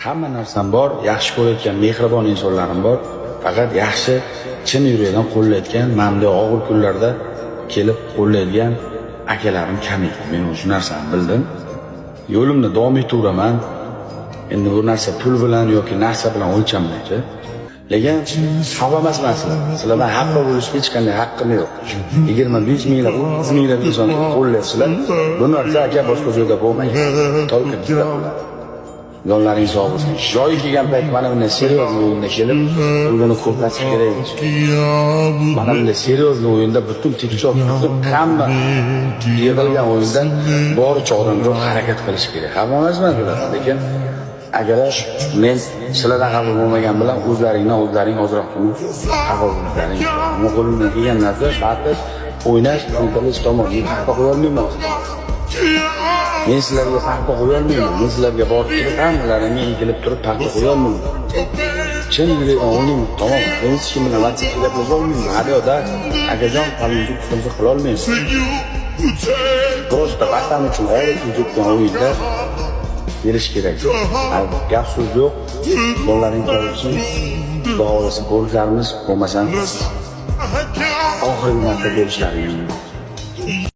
Hamma narsam bor, yaxshi ko'rayotgan mehribon insonlarim bor. Faqat yaxshi, chin yurakdan qo'llayotgan, menday og'ir kunlarda kelib qo'llaydigan akalarim kam ekan. Men shu narsani bildim. Yo'limda davom etaveraman. Endi bu narsa pul bilan yoki narsa bilan o'lchanmaydi. Lekin xafa emasman sizlardan haqli bo'lishga hech qanday haqqim yo'q. 25 minglab, 30 minglab inson qo'llayapsizlar. Bu narsa aka boshqa joyda bo'lmaydi. To'g'ri bizda bo'ladi. Yonlaring sog' bo'lsin. Joyi kelgan payt mana bunday seriyoz o'yinda kelib, o'yinni ko'rsatish kerak. Mana bunday seriyoz o'yinda butun TikTok, butun hamma yig'ilgan o'yinda boricha odamlar harakat qilish kerak. Xafa emasman bulardan, lekin agar men sizlardan xafa bo'lmagan bilan o'zlaring ozroq xafa bo'laring. Men qo'limdan kelgan narsa faqat o'ynash, intilish tomon. Xafa qo'ya olmayman. Men sizlarga paxta qo'ya olmayman. Men sizlarga borib turib hammalaringga kelib turib paxta qo'ya olmayman. Chin yurakdan o'ynayman, tamom. Men hech kim bilan WhatsApp gaplasha olmayman. Hayoda akajon qalinlik qilsa qila olmayman. Просто vatan uchun g'ayrat qilgan o'yinda berish kerak. Gap so'z yo'q. Bolalaring ko'rsin. Xudo xolasa ko'rishlarimiz bo'lmasa oxirgi marta bo'lishlari.